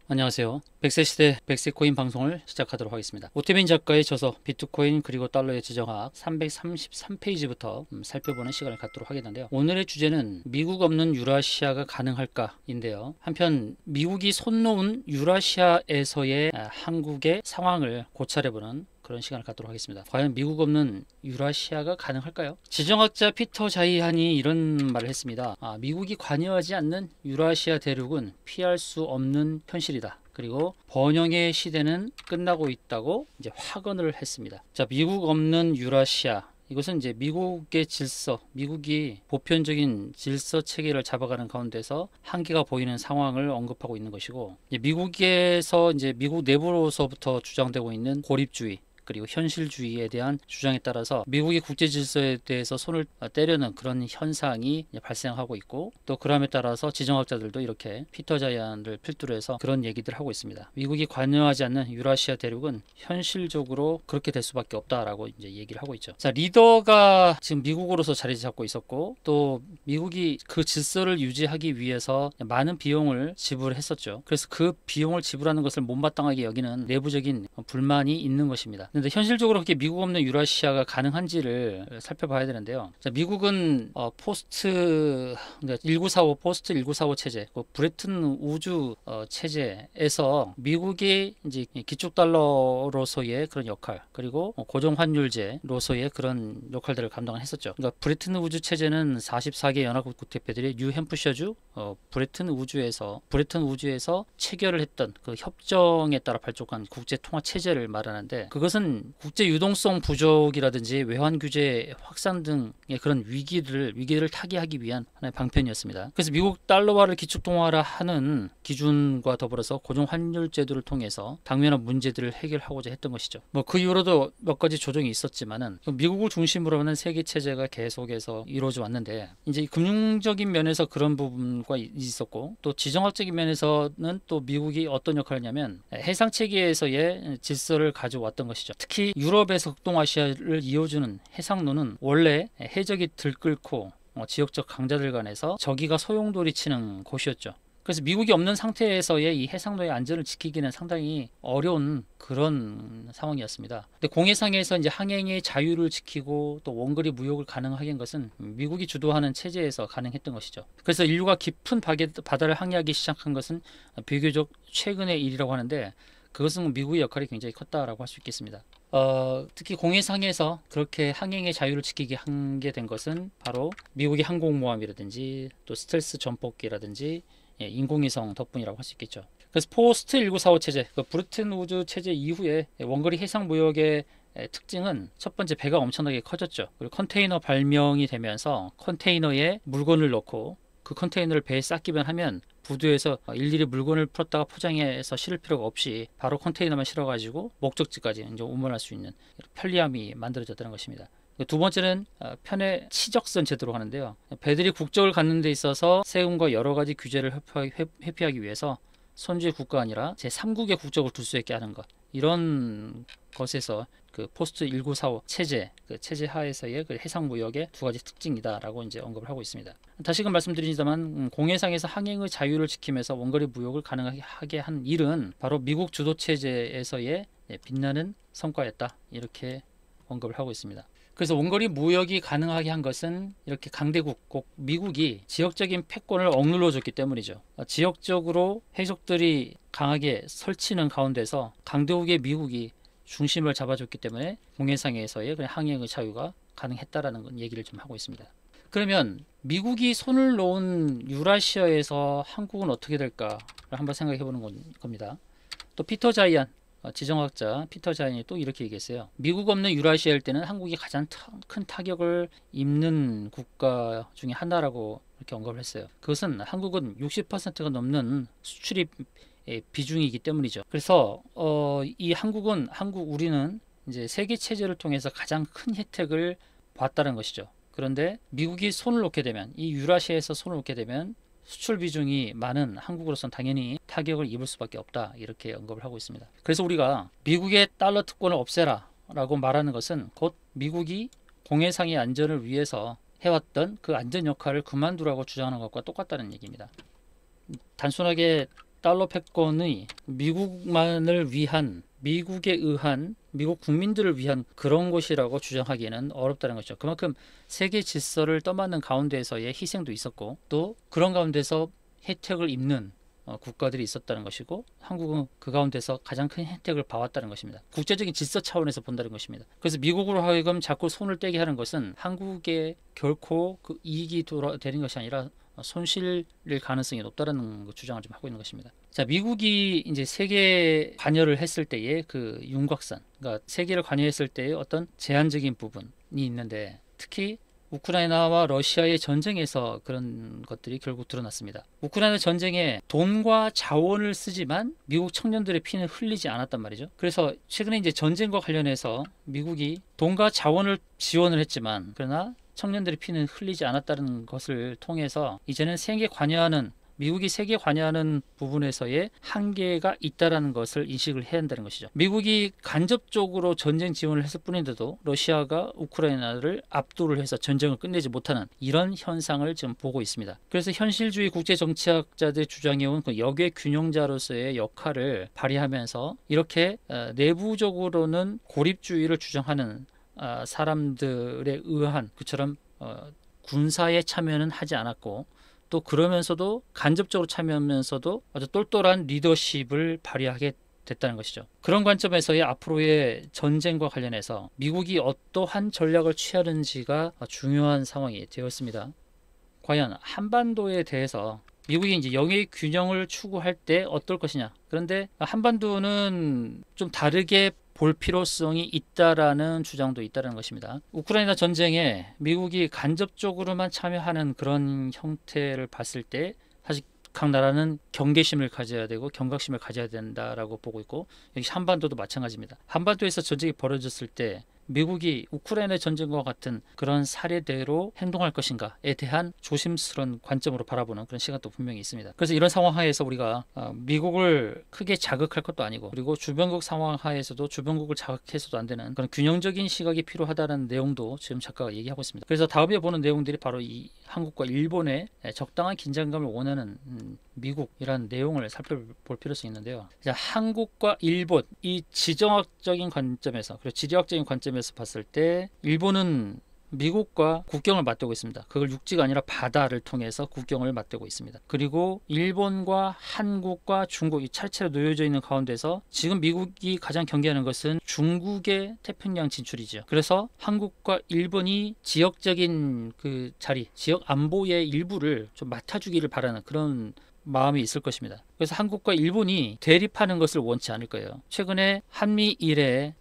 안녕하세요. 100세 시대 100세 코인 방송을 시작하도록 하겠습니다. 오태민 작가의 저서 비트코인 그리고 달러의 지정학 333페이지부터 살펴보는 시간을 갖도록 하겠는데요. 오늘의 주제는 미국 없는 유라시아가 가능할까인데요. 한편 미국이 손 놓은 유라시아에서의 한국의 상황을 고찰해보는 그런 시간을 갖도록 하겠습니다. 과연 미국 없는 유라시아가 가능할까요? 지정학자 피터 자이한이 이런 말을 했습니다. 미국이 관여하지 않는 유라시아 대륙은 피할 수 없는 현실이다. 그리고 번영의 시대는 끝나고 있다고 이제 확언을 했습니다. 자, 미국 없는 유라시아. 이것은 이제 미국의 질서, 미국이 보편적인 질서 체계를 잡아가는 가운데서 한계가 보이는 상황을 언급하고 있는 것이고, 미국에서 이제 미국 내부로서부터 주장되고 있는 고립주의, 그리고 현실주의에 대한 주장에 따라서 미국의 국제 질서에 대해서 손을 때려는 그런 현상이 발생하고 있고, 또 그럼에 따라서 지정학자들도 이렇게 피터 자이언을 필두로 해서 그런 얘기들 하고 있습니다. 미국이 관여하지 않는 유라시아 대륙은 현실적으로 그렇게 될 수밖에 없다라고 이제 얘기를 하고 있죠. 자, 리더가 지금 미국으로서 자리 잡고 있었고, 또 미국이 그 질서를 유지하기 위해서 많은 비용을 지불했었죠. 그래서 그 비용을 지불하는 것을 못마땅하게 여기는 내부적인 불만이 있는 것입니다. 근데 현실적으로 그렇게 미국 없는 유라시아가 가능한지를 살펴봐야 되는데요. 자, 미국은 포스트 1945 포스트 1945 체제, 브레튼 우주 체제에서 미국이 이제 기축 달러로서의 그런 역할, 그리고 고정 환율제로서의 그런 역할들을 감당을 했었죠. 그러니까 브레튼 우주 체제는 44개 연합국 국대표들이 뉴햄프셔주 브레튼 우주에서 체결을 했던 그 협정에 따라 발족한 국제 통화 체제를 말하는데, 그것은 국제 유동성 부족이라든지 외환 규제 확산 등의 그런 위기를 타개하기 위한 하나의 방편이었습니다. 그래서 미국 달러화를 기축 통화화하는 기준과 더불어서 고정 환율 제도를 통해서 당면한 문제들을 해결하고자 했던 것이죠. 그 이후로도 몇 가지 조정이 있었지만은 미국을 중심으로 하는 세계 체제가 계속해서 이루어져 왔는데, 이제 금융적인 면에서 그런 부분과 있었고, 또 지정학적인 면에서는 또 미국이 어떤 역할을 했냐면 해상 체계에서의 질서를 가져왔던 것이죠. 특히 유럽에서 북동아시아를 이어주는 해상로는 원래 해적이 들끓고 지역적 강자들 간에서 저기가 소용돌이치는 곳이었죠. 그래서 미국이 없는 상태에서의 이 해상로의 안전을 지키기는 상당히 어려운 그런 상황이었습니다. 근데 공해상에서 이제 항행의 자유를 지키고 또 원거리 무역을 가능하게 한 것은 미국이 주도하는 체제에서 가능했던 것이죠. 그래서 인류가 깊은 바다를 항해하기 시작한 것은 비교적 최근의 일이라고 하는데, 그것은 미국의 역할이 굉장히 컸다라고 할 수 있겠습니다. 특히 공해상에서 그렇게 항행의 자유를 지키게 한 게 된 것은 바로 미국의 항공모함이라든지 또 스텔스 전폭기라든지 인공위성 덕분이라고 할 수 있겠죠. 그래서 포스트 1945 체제, 브레튼 우주 체제 이후에 원거리 해상 무역의 특징은 첫 번째, 배가 엄청나게 커졌죠. 그리고 컨테이너 발명이 되면서 컨테이너에 물건을 넣고 그 컨테이너를 배에 쌓기만 하면 부두에서 일일이 물건을 풀었다가 포장해서 실을 필요가 없이 바로 컨테이너만 실어가지고 목적지까지 이제 운반할 수 있는 편리함이 만들어졌다는 것입니다. 두 번째는 편의 치적선 제도로 하는데요. 배들이 국적을 갖는 데 있어서 세금과 여러 가지 규제를 회피하기 위해서 선주의 국가가 아니라 제3국의 국적을 둘 수 있게 하는 것, 이런 것에서 그 포스트 1945 체제, 그 체제 하에서의 그 해상 무역의 두 가지 특징이다라고 이제 언급을 하고 있습니다. 다시금 말씀드리지만 공해상에서 항행의 자유를 지키면서 원거리 무역을 가능하게 한 일은 바로 미국 주도 체제에서의 빛나는 성과였다, 이렇게 언급을 하고 있습니다. 그래서 원거리 무역이 가능하게 한 것은 이렇게 강대국, 꼭 미국이 지역적인 패권을 억눌러 줬기 때문이죠. 지역적으로 해적들이 강하게 설치는 가운데서 강대국의 미국이 중심을 잡아줬기 때문에 공해상에서의 항행의 자유가 가능했다라는 얘기를 좀 하고 있습니다. 그러면 미국이 손을 놓은 유라시아에서 한국은 어떻게 될까를 한번 생각해 보는 겁니다. 또 피터 자이언, 지정학자 피터 자이언이 또 이렇게 얘기했어요. 미국 없는 유라시아일 때는 한국이 가장 큰 타격을 입는 국가 중에 하나라고 이렇게 언급을 했어요. 그것은 한국은 60%가 넘는 수출입 비중이기 때문이죠. 그래서 우리는 이제 세계 체제를 통해서 가장 큰 혜택을 봤다는 것이죠. 그런데 미국이 손을 놓게 되면, 이 유라시아에서 손을 놓게 되면 수출 비중이 많은 한국으로서는 당연히 타격을 입을 수밖에 없다, 이렇게 언급을 하고 있습니다. 그래서 우리가 미국의 달러 특권을 없애라 라고 말하는 것은 곧 미국이 공해상의 안전을 위해서 해왔던 그 안전 역할을 그만두라고 주장하는 것과 똑같다는 얘기입니다. 단순하게 달러 패권이 미국만을 위한, 미국에 의한, 미국 국민들을 위한 그런 것이라고 주장하기에는 어렵다는 것이죠. 그만큼 세계 질서를 떠맡는 가운데에서의 희생도 있었고, 또 그런 가운데서 혜택을 입는 국가들이 있었다는 것이고, 한국은 그 가운데서 가장 큰 혜택을 봐왔다는 것입니다. 국제적인 질서 차원에서 본다는 것입니다. 그래서 미국으로 하여금 자꾸 손을 떼게 하는 것은 한국에 결코 그 이익이 되는 것이 아니라 손실일 가능성이 높다는 주장을 좀 하고 있는 것입니다. 자, 미국이 이제 세계 관여를 했을 때의 그 윤곽선, 그러니까 세계를 관여했을 때의 어떤 제한적인 부분이 있는데, 특히 우크라이나와 러시아의 전쟁에서 그런 것들이 결국 드러났습니다. 우크라이나 전쟁에 돈과 자원을 쓰지만 미국 청년들의 피는 흘리지 않았단 말이죠. 그래서 최근에 이제 전쟁과 관련해서 미국이 돈과 자원을 지원을 했지만, 그러나 청년들의 피는 흘리지 않았다는 것을 통해서 이제는 미국이 세계 관여하는 부분에서의 한계가 있다는 것을 인식을 해야 한다는 것이죠. 미국이 간접적으로 전쟁 지원을 했을 뿐인데도 러시아가 우크라이나를 압도를 해서 전쟁을 끝내지 못하는 이런 현상을 지금 보고 있습니다. 그래서 현실주의 국제정치학자들이 주장해온 그 역의 균형자로서의 역할을 발휘하면서 이렇게 내부적으로는 고립주의를 주장하는 사람들에 의한 그처럼 군사에 참여는 하지 않았고, 또 그러면서도 간접적으로 참여하면서도 아주 똘똘한 리더십을 발휘하게 됐다는 것이죠. 그런 관점에서의 앞으로의 전쟁과 관련해서 미국이 어떠한 전략을 취하는지가 중요한 상황이 되었습니다. 과연 한반도에 대해서 미국이 이제 영의 균형을 추구할 때 어떨 것이냐. 그런데 한반도는 좀 다르게 볼 필요성이 있다라는 주장도 있다는 것입니다. 우크라이나 전쟁에 미국이 간접적으로만 참여하는 그런 형태를 봤을 때 사실 각 나라는 경계심을 가져야 되고 경각심을 가져야 된다라고 보고 있고, 여기 한반도도 마찬가지입니다. 한반도에서 전쟁이 벌어졌을 때 미국이 우크라이나 전쟁과 같은 그런 사례대로 행동할 것인가에 대한 조심스러운 관점으로 바라보는 그런 시각도 분명히 있습니다. 그래서 이런 상황 하에서 우리가 미국을 크게 자극할 것도 아니고, 그리고 주변국 상황 하에서도 주변국을 자극해서도 안 되는 그런 균형적인 시각이 필요하다는 내용도 지금 작가가 얘기하고 있습니다. 그래서 다음에 보는 내용들이 바로 이 한국과 일본의 적당한 긴장감을 원하는 미국이라는 내용을 살펴볼 필요성이 있는데요. 한국과 일본, 이 지정학적인 관점에서, 그리고 지리학적인 관점에서 봤을 때 일본은 미국과 국경을 맞대고 있습니다. 그걸 육지가 아니라 바다를 통해서 국경을 맞대고 있습니다. 그리고 일본과 한국과 중국이 차례차례 놓여져 있는 가운데서 지금 미국이 가장 경계하는 것은 중국의 태평양 진출이죠. 그래서 한국과 일본이 지역적인 그 자리, 지역 안보의 일부를 좀 맡아주기를 바라는 그런 마음이 있을 것입니다. 그래서 한국과 일본이 대립하는 것을 원치 않을 거예요. 최근에 한미일의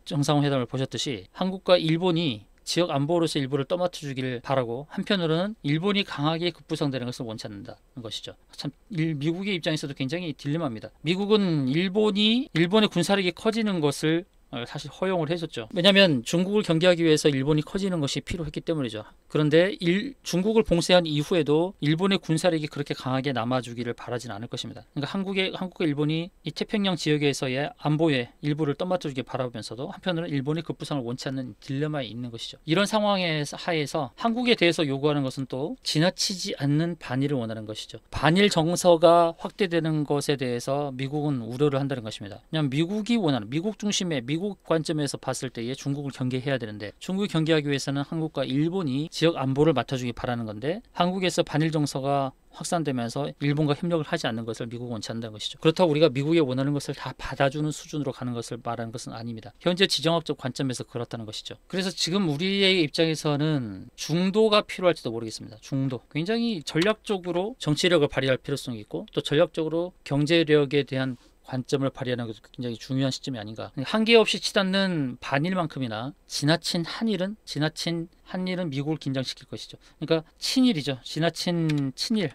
정상회담을 보셨듯이 한국과 일본이 지역 안보로서 일부를 떠맡아주기를 바라고, 한편으로는 일본이 강하게 급부상되는 것을 원치 않는다는 것이죠. 참 미국의 입장에서도 굉장히 딜레마입니다. 미국은 일본의 군사력이 커지는 것을 사실 허용을 해줬죠. 왜냐하면 중국을 경계하기 위해서 일본이 커지는 것이 필요했기 때문이죠. 그런데 중국을 봉쇄한 이후에도 일본의 군사력이 그렇게 강하게 남아주기를 바라진 않을 것입니다. 그러니까 한국과 일본이 이 태평양 지역에서의 안보의 일부를 떠맡아주길 바라면서도 한편으로는 일본의 급부상을 원치 않는 딜레마에 있는 것이죠. 이런 상황의 하에서 한국에 대해서 요구하는 것은 또 지나치지 않는 반일을 원하는 것이죠. 반일 정서가 확대되는 것에 대해서 미국은 우려를 한다는 것입니다. 그냥 미국이 원하는, 미국 중심의 미국 관점에서 봤을 때에 중국을 경계해야 되는데, 중국을 경계하기 위해서는 한국과 일본이 지역 안보를 맡아주기 바라는 건데, 한국에서 반일 정서가 확산되면서 일본과 협력을 하지 않는 것을 미국은 원치 않는다는 것이죠. 그렇다고 우리가 미국이 원하는 것을 다 받아주는 수준으로 가는 것을 말하는 것은 아닙니다. 현재 지정학적 관점에서 그렇다는 것이죠. 그래서 지금 우리의 입장에서는 중도가 필요할지도 모르겠습니다. 중도. 굉장히 전략적으로 정치력을 발휘할 필요성이 있고, 또 전략적으로 경제력에 대한 관점을 발휘하는 것도 굉장히 중요한 시점이 아닌가. 한계 없이 치닫는 반일만큼이나 지나친 한일은 미국을 긴장시킬 것이죠. 그러니까 친일이죠. 지나친 친일.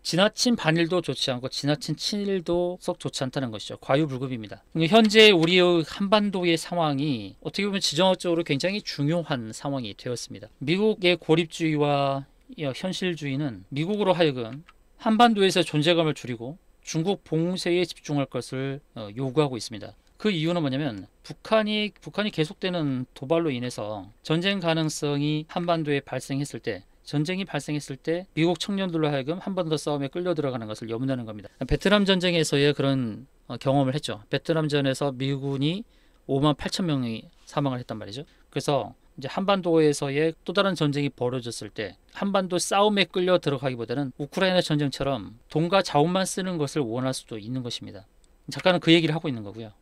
지나친 반일도 좋지 않고 지나친 친일도 썩 좋지 않다는 것이죠. 과유불급입니다. 현재 우리의 한반도의 상황이 어떻게 보면 지정학적으로 굉장히 중요한 상황이 되었습니다. 미국의 고립주의와 현실주의는 미국으로 하여금 한반도에서 존재감을 줄이고 중국 봉쇄에 집중할 것을 요구하고 있습니다. 그 이유는 뭐냐면 북한이 계속되는 도발로 인해서 전쟁 가능성이 한반도에 발생했을 때 전쟁이 발생했을 때 미국 청년들로 하여금 한 번 더 싸움에 끌려 들어가는 것을 염두하는 겁니다. 베트남 전쟁에서의 그런 경험을 했죠. 베트남전에서 미군이 5만 8천 명이 사망을 했단 말이죠. 그래서 이제 한반도에서의 또 다른 전쟁이 벌어졌을 때 한반도 싸움에 끌려 들어가기보다는 우크라이나 전쟁처럼 돈과 자원만 쓰는 것을 원할 수도 있는 것입니다. 작가는 그 얘기를 하고 있는 거고요.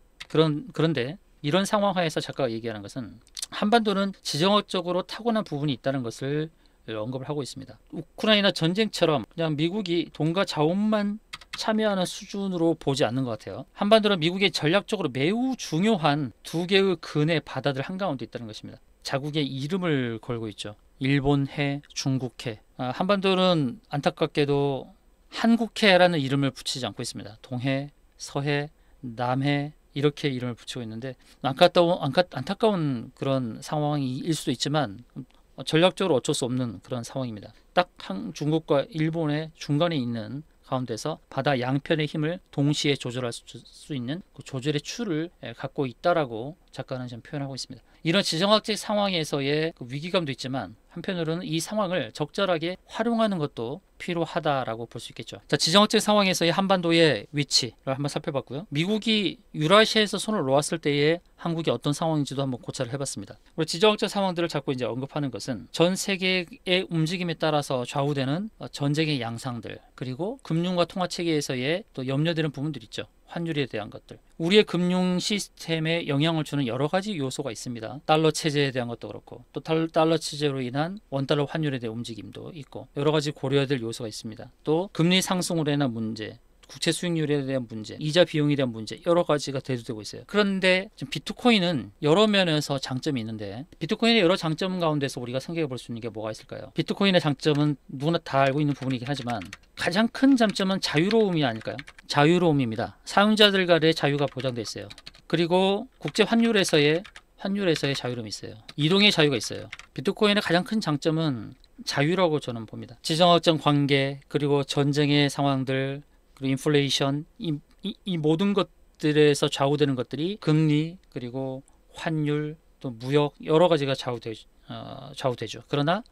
그런데 이런 상황 하에서 작가가 얘기하는 것은 한반도는 지정학적으로 타고난 부분이 있다는 것을 언급을 하고 있습니다. 우크라이나 전쟁처럼 그냥 미국이 돈과 자원만 참여하는 수준으로 보지 않는 것 같아요. 한반도는 미국의 전략적으로 매우 중요한 두 개의 근해 바다들 한가운데 있다는 것입니다. 자국의 이름을 걸고 있죠. 일본해, 중국해. 한반도는 안타깝게도 한국해라는 이름을 붙이지 않고 있습니다. 동해, 서해, 남해 이렇게 이름을 붙이고 있는데 안타까운 그런 상황일 수도 있지만 전략적으로 어쩔 수 없는 그런 상황입니다. 딱 중국과 일본의 중간에 있는 가운데서 바다 양편의 힘을 동시에 조절할 수 있는 그 조절의 추를 갖고 있다라고 작가는 지금 표현하고 있습니다. 이런 지정학적 상황에서의 그 위기감도 있지만 한편으로는 이 상황을 적절하게 활용하는 것도 필요하다라고 볼 수 있겠죠. 자, 지정학적 상황에서의 한반도의 위치를 한번 살펴봤고요. 미국이 유라시아에서 손을 놓았을 때의 한국이 어떤 상황인지도 한번 고찰을 해봤습니다. 우리 지정학적 상황들을 자꾸 이제 언급하는 것은 전 세계의 움직임에 따라서 좌우되는 전쟁의 양상들, 그리고 금융과 통화 체계에서의 또 염려되는 부분들 있죠. 환율에 대한 것들. 우리의 금융 시스템에 영향을 주는 여러 가지 요소가 있습니다. 달러 체제에 대한 것도 그렇고, 또 달러 체제로 인한 원달러 환율에 대한 움직임도 있고, 여러 가지 고려해야 될 요소가 있습니다. 또 금리 상승으로 인한 문제, 국채 수익률에 대한 문제, 이자 비용에 대한 문제, 여러 가지가 대두되고 있어요. 그런데 지금 비트코인은 여러 면에서 장점이 있는데, 비트코인의 여러 장점 가운데서 우리가 생각해 볼 수 있는 게 뭐가 있을까요? 비트코인의 장점은 누구나 다 알고 있는 부분이긴 하지만 가장 큰 장점은 자유로움이 아닐까요? 자유로움입니다. 사용자들 간의 자유가 보장되어 있어요. 그리고 국제 환율에서의 자유로움이 있어요. 이동의 자유가 있어요. 비트코인의 가장 큰 장점은 자유라고 저는 봅니다. 지정학적 관계, 그리고 전쟁의 상황들, 그리고 인플레이션, 이 모든 것들에서 좌우되는 것들이 금리, 그리고 환율, 또 무역 여러 가지가 좌우되죠. 그러나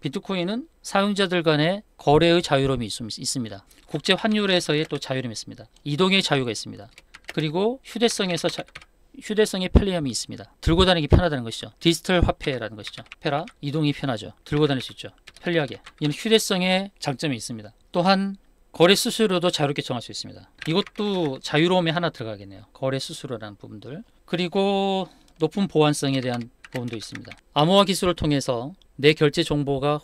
비트코인은 사용자들 간의 거래의 자유로움이 있습니다. 국제 환율에서의 또 자유로움이 있습니다. 이동의 자유가 있습니다. 그리고 휴대성의 편리함이 있습니다. 들고 다니기 편하다는 것이죠. 디지털 화폐라는 것이죠. 페라, 이동이 편하죠. 들고 다닐 수 있죠. 편리하게. 이는 휴대성의 장점이 있습니다. 또한 거래 수수료도 자유롭게 정할 수 있습니다. 이것도 자유로움에 하나 들어가겠네요. 거래 수수료라는 부분들. 그리고 높은 보안성에 대한 부분도 있습니다. 암호화 기술을 통해서 내 결제 정보가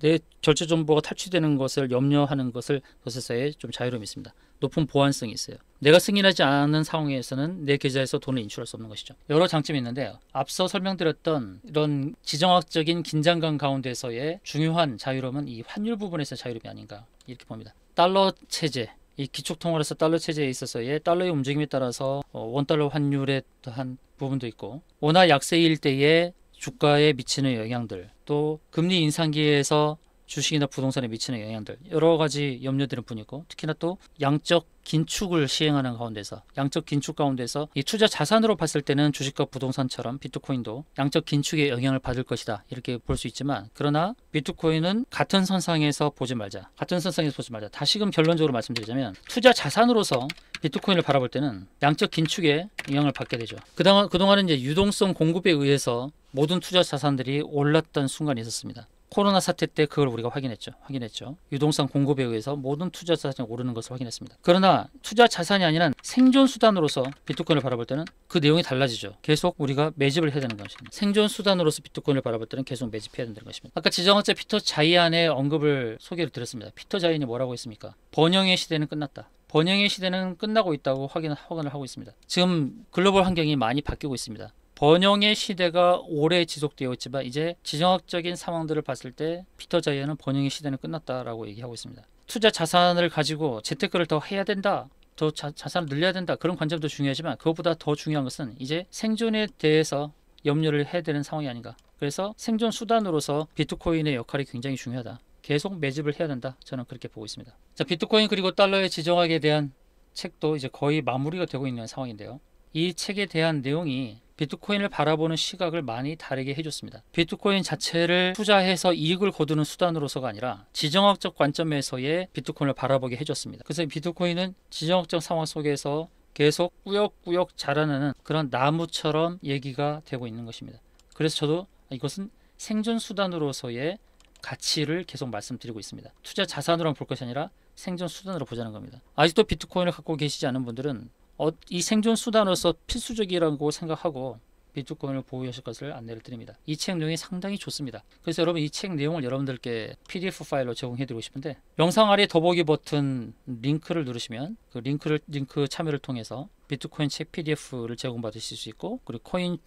내 결제 정보가 탈취되는 것을 염려하는 것에서의 좀 자유로움이 있습니다. 높은 보안성이 있어요. 내가 승인하지 않은 상황에서는 내 계좌에서 돈을 인출할 수 없는 것이죠. 여러 장점이 있는데 앞서 설명드렸던 이런 지정학적인 긴장감 가운데서의 중요한 자유로움은 이 환율 부분에서 자유로움이 아닌가 이렇게 봅니다. 달러 체제, 이 기축통화로서 달러 체제에 있어서의 달러의 움직임에 따라서 원달러 환율에 더한 부분도 있고, 원화 약세일 때의 주가에 미치는 영향들, 또 금리 인상기에서 주식이나 부동산에 미치는 영향들, 여러 가지 염려되는 분이고, 특히나 또 양적 긴축을 시행하는 가운데서, 양적 긴축 가운데서 이 투자 자산으로 봤을 때는 주식과 부동산처럼 비트코인도 양적 긴축의 영향을 받을 것이다 이렇게 볼 수 있지만, 그러나 비트코인은 같은 선상에서 보지 말자. 다시금 결론적으로 말씀드리자면, 투자 자산으로서 비트코인을 바라볼 때는 양적 긴축에 영향을 받게 되죠. 그동안은 이제 유동성 공급에 의해서 모든 투자 자산들이 올랐던 순간이 있었습니다. 코로나 사태 때 그걸 우리가 확인했죠. 유동성 공급에 의해서 모든 투자 자산이 오르는 것을 확인했습니다. 그러나 투자 자산이 아니라 생존 수단으로서 비트코인을 바라볼 때는 그 내용이 달라지죠. 계속 우리가 매집을 해야 되는 것입니다. 생존 수단으로서 비트코인을 바라볼 때는 계속 매집해야 된다는 것입니다. 아까 지정학자 피터 자이안의 소개를 드렸습니다. 피터 자이안이 뭐라고 했습니까? 번영의 시대는 끝났다. 번영의 시대는 끝나고 있다고 확인을 하고 있습니다. 지금 글로벌 환경이 많이 바뀌고 있습니다. 번영의 시대가 오래 지속되어 있지만 이제 지정학적인 상황들을 봤을 때 피터 자이언은 번영의 시대는 끝났다라고 얘기하고 있습니다. 투자 자산을 가지고 재테크를 더 해야 된다, 더 자산을 늘려야 된다, 그런 관점도 중요하지만 그것보다 더 중요한 것은 이제 생존에 대해서 염려를 해야 되는 상황이 아닌가. 그래서 생존 수단으로서 비트코인의 역할이 굉장히 중요하다. 계속 매집을 해야 된다. 저는 그렇게 보고 있습니다. 자, 비트코인 그리고 달러의 지정학에 대한 책도 이제 거의 마무리가 되고 있는 상황인데요. 이 책에 대한 내용이 비트코인을 바라보는 시각을 많이 다르게 해줬습니다. 비트코인 자체를 투자해서 이익을 거두는 수단으로서가 아니라 지정학적 관점에서의 비트코인을 바라보게 해줬습니다. 그래서 비트코인은 지정학적 상황 속에서 계속 꾸역꾸역 자라나는 그런 나무처럼 얘기가 되고 있는 것입니다. 그래서 저도 이것은 생존 수단으로서의 가치를 계속 말씀드리고 있습니다. 투자 자산으로만 볼 것이 아니라 생존 수단으로 보자는 겁니다. 아직도 비트코인을 갖고 계시지 않은 분들은 이 생존 수단으로서 필수적이라고 생각하고 비트코인을 보유하실 것을 안내를 드립니다. 이 책 내용이 상당히 좋습니다. 그래서 여러분 이 책 내용을 여러분들께 PDF 파일로 제공해 드리고 싶은데 영상 아래 더보기 버튼 링크를 누르시면 그 링크 참여를 통해서 비트코인 책 PDF를 제공받으실 수 있고 그리고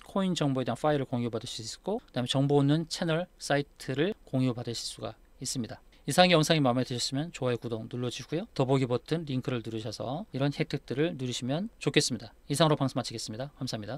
코인 정보에 대한 파일을 공유받으실 수 있고 그다음에 정보 없는 채널 사이트를 공유받으실 수가 있습니다. 이상의 영상이 마음에 드셨으면 좋아요, 구독 눌러주시고요. 더보기 버튼 링크를 누르셔서 이런 혜택들을 누리시면 좋겠습니다. 이상으로 방송 마치겠습니다. 감사합니다.